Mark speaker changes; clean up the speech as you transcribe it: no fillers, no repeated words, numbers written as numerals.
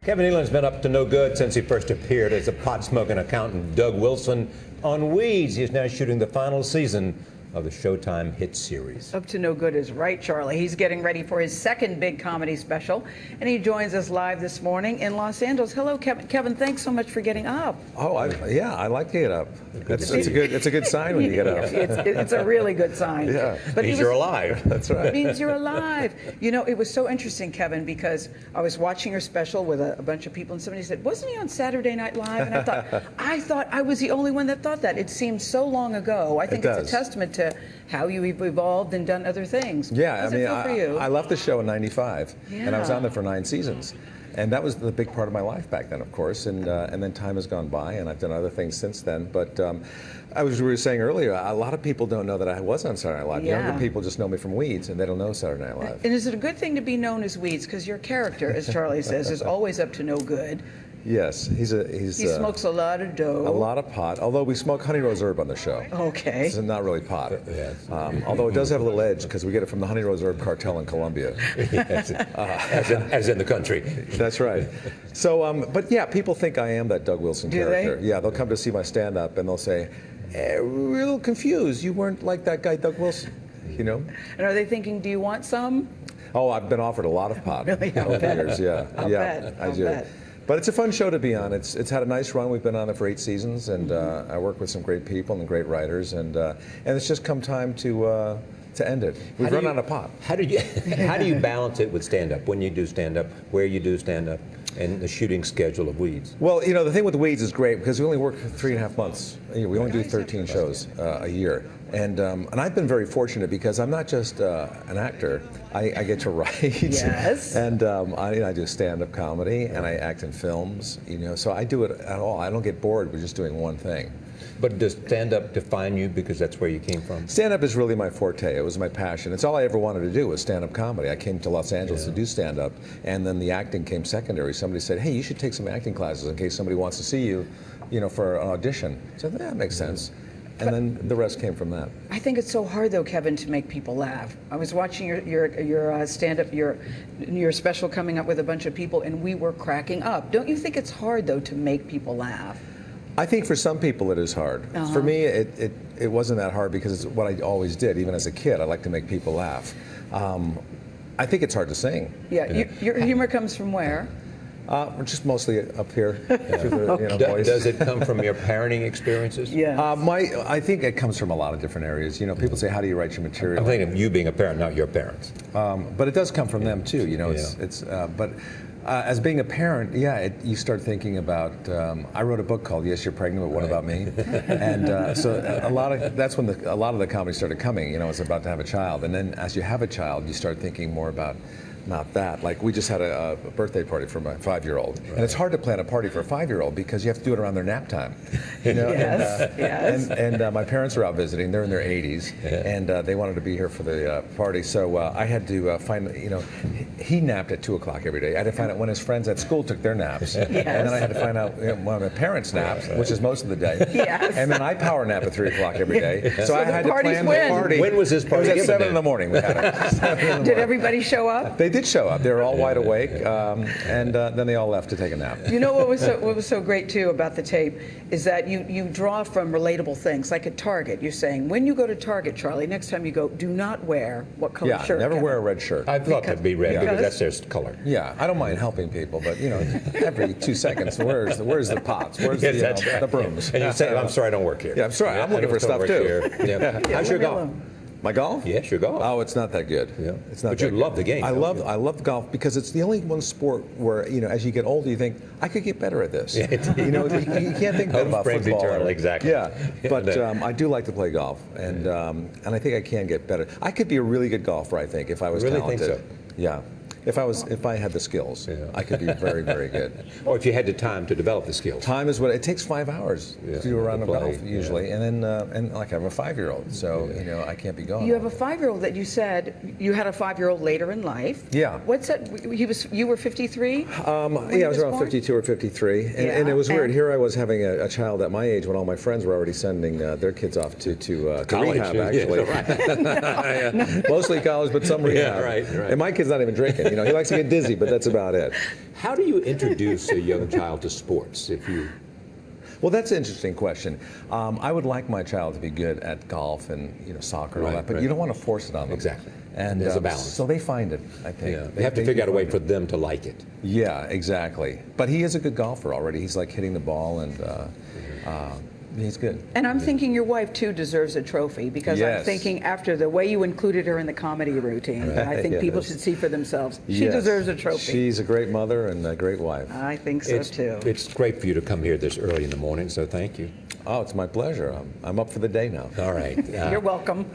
Speaker 1: Kevin Nealon's been up to no good since he first appeared as a pot-smoking accountant Doug Wilson on Weeds. He's now shooting the final season of the Showtime hit series.
Speaker 2: Up to no good is right, Charlie. He's getting ready for his second big comedy special, and he joins us live this morning in Los Angeles. Hello, Kevin. Kevin, thanks so much for getting up.
Speaker 3: Oh, I like to get up. It's a good sign when you get up.
Speaker 2: It's a really good sign.
Speaker 3: Yeah,
Speaker 2: but
Speaker 1: means you're alive.
Speaker 3: That's right.
Speaker 2: It means you're alive. You know, it was so interesting, Kevin, because I was watching your special with a bunch of people, and somebody said, "Wasn't he on Saturday Night Live?" And I thought I was the only one that thought that. It seems so long ago. I think it's a testament to how you've evolved and done other things.
Speaker 3: Yeah,
Speaker 2: How's it feel for you?
Speaker 3: I left the show in '95, and I was
Speaker 2: Yeah.
Speaker 3: on there for 9 seasons. And that was the big part of my life back then, of course. And then time has gone by, and I've done other things since then. But we were saying earlier, a lot of people don't know that I was on Saturday Night Live.
Speaker 2: Yeah.
Speaker 3: Younger people just know me from Weeds, and they don't know Saturday Night Live.
Speaker 2: And is it a good thing to be known as Weeds? Because your character, as Charlie says, is always up to no good.
Speaker 3: Yes, he
Speaker 2: smokes a lot of dough.
Speaker 3: A lot of pot, although we smoke honey rose herb on the show.
Speaker 2: Okay.
Speaker 3: It's not really pot.
Speaker 1: Yes.
Speaker 3: Although it does have a little edge because we get it from the honey rose herb cartel in Colombia.
Speaker 1: Yes. As in the country.
Speaker 3: That's right. So, but yeah, people think I am that Doug Wilson character.
Speaker 2: They?
Speaker 3: Yeah, they'll come to see my stand-up and they'll say, we're a little confused. You weren't like that guy Doug Wilson, you know?
Speaker 2: And are they thinking, do you want some?
Speaker 3: Oh, I've been offered a lot of pot
Speaker 2: Really?
Speaker 3: over the years. Yeah,
Speaker 2: I'll bet.
Speaker 3: I
Speaker 2: I'll
Speaker 3: do.
Speaker 2: bet.
Speaker 3: But it's a fun show to be on. It's had a nice run. We've been on it for 8 seasons, and I work with some great people and great writers, and it's just come time to end it. We've run out of pot.
Speaker 1: How do you balance it with stand-up, when you do stand-up, where you do stand-up, and the shooting schedule of Weeds?
Speaker 3: Well, you know, the thing with the Weeds is great because we only work 3.5 months. We only do 13 shows a year. And I've been very fortunate because I'm not just an actor. I get to write.
Speaker 2: Yes.
Speaker 3: And I do stand-up comedy and I act in films. You know, so I do it at all. I don't get bored with just doing one thing.
Speaker 1: But does stand-up define you because that's where you came from?
Speaker 3: Stand-up is really my forte. It was my passion. It's all I ever wanted to do was stand-up comedy. I came to Los Angeles to do stand-up, and then the acting came secondary. Somebody said, "Hey, you should take some acting classes in case somebody wants to see you, you know, for an audition." So that makes sense. And then the rest came from that.
Speaker 2: I think it's so hard, though, Kevin, to make people laugh. I was watching your stand-up, your special coming up with a bunch of people, and we were cracking up. Don't you think it's hard, though, to make people laugh?
Speaker 3: I think for some people it is hard. For me, it wasn't that hard because it's what I always did. Even as a kid, I like to make people laugh. I think it's hard to sing.
Speaker 2: Yeah, your humor comes from where?
Speaker 3: Just mostly up here. Voice.
Speaker 1: Does it come from your parenting experiences?
Speaker 2: Yeah.
Speaker 3: I think it comes from a lot of different areas. You know, people say, "How do you write your material?"
Speaker 1: I'm thinking of you being a parent, not your parents.
Speaker 3: But it does come from them too. You know, as being a parent, you start thinking about. I wrote a book called "Yes, You're Pregnant, But What About Me?" And so that's when a lot of the comedy started coming. You know, it's about to have a child, and then as you have a child, you start thinking more about. Not that. Like we just had a birthday party for my 5-year-old, and it's hard to plan a party for a 5-year-old because you have to do it around their nap time. You know?
Speaker 2: Yes.
Speaker 3: And my parents were out visiting. They're in their 80s, and they wanted to be here for the party. So I had to find. You know, he napped at 2 o'clock every day. I had to find out when his friends at school took their naps, and then I had to find out when my parents napped, which is most of the day.
Speaker 2: Yes.
Speaker 3: And then I power nap at 3 o'clock every day. So I had to plan the party.
Speaker 1: When was this party?
Speaker 3: It was at 7 in the morning. We had it.
Speaker 2: Did everybody show up?
Speaker 3: They did show up. They were all wide awake, and then they all left to take a nap.
Speaker 2: You know what was so great too about the tape is that you draw from relatable things. Like at Target, you're saying when you go to Target, Charlie, next time you go, do not wear what color shirt?
Speaker 3: Never
Speaker 2: Kevin?
Speaker 3: wear a red shirt.
Speaker 1: I thought that'd be red because that's their color.
Speaker 3: Yeah, I don't mind helping people, but you know, every 2 seconds, where's the pots? Where's
Speaker 1: Yes,
Speaker 3: the brooms?
Speaker 1: And you say, "I'm sorry, I don't work here."
Speaker 3: Yeah, I'm sorry, I'm looking for stuff too.
Speaker 1: How's your golf?
Speaker 3: My golf?
Speaker 1: Yes, your golf.
Speaker 3: Oh, it's not that good.
Speaker 1: Yeah.
Speaker 3: It's not.
Speaker 1: But you love the game.
Speaker 3: I love golf because it's the only one sport where as you get older, you think I could get better at this. You know, you can't think that about football.
Speaker 1: Eternal, exactly.
Speaker 3: Yeah, but I do like to play golf, and I think I can get better. I could be a really good golfer. I think if I was talented.
Speaker 1: Think so?
Speaker 3: Yeah. If I had the skills, I could be very, very good.
Speaker 1: Or if you had the time to develop the skills.
Speaker 3: Time is what it takes. 5 hours to do a round of golf usually, and then like I have a 5-year-old, so I can't be going.
Speaker 2: You have a 5-year-old that you said you had a 5-year-old later in life.
Speaker 3: Yeah.
Speaker 2: What's that? You were 53.
Speaker 3: I was around 52 or 53, and it was weird. Here I was having a child at my age when all my friends were already sending their kids off to rehab. Actually, mostly college, but some rehab.
Speaker 1: Right.
Speaker 3: And my kid's not even drinking. You know, he likes to get dizzy, but that's about it.
Speaker 1: How do you introduce a young child to sports?
Speaker 3: Well, that's an interesting question. I would like my child to be good at golf and soccer and all
Speaker 1: Right,
Speaker 3: that, but
Speaker 1: right.
Speaker 3: you don't want to force it on them.
Speaker 1: Exactly.
Speaker 3: And
Speaker 1: There's a balance.
Speaker 3: So they find it, I think.
Speaker 1: They have to figure out a way for them to like it.
Speaker 3: Yeah, exactly. But he is a good golfer already. He's like hitting the ball, and he's good.
Speaker 2: And I'm thinking your wife, too, deserves a trophy because I'm
Speaker 3: Yes.
Speaker 2: thinking after the way you included her in the comedy routine, I think people
Speaker 3: Yes.
Speaker 2: should see for themselves. She
Speaker 3: Yes.
Speaker 2: deserves a trophy.
Speaker 3: She's a great mother and a great wife.
Speaker 2: I think so, too.
Speaker 1: It's great for you to come here this early in the morning, so thank you.
Speaker 3: Oh, it's my pleasure. I'm up for the day now.
Speaker 1: All right.
Speaker 2: You're welcome.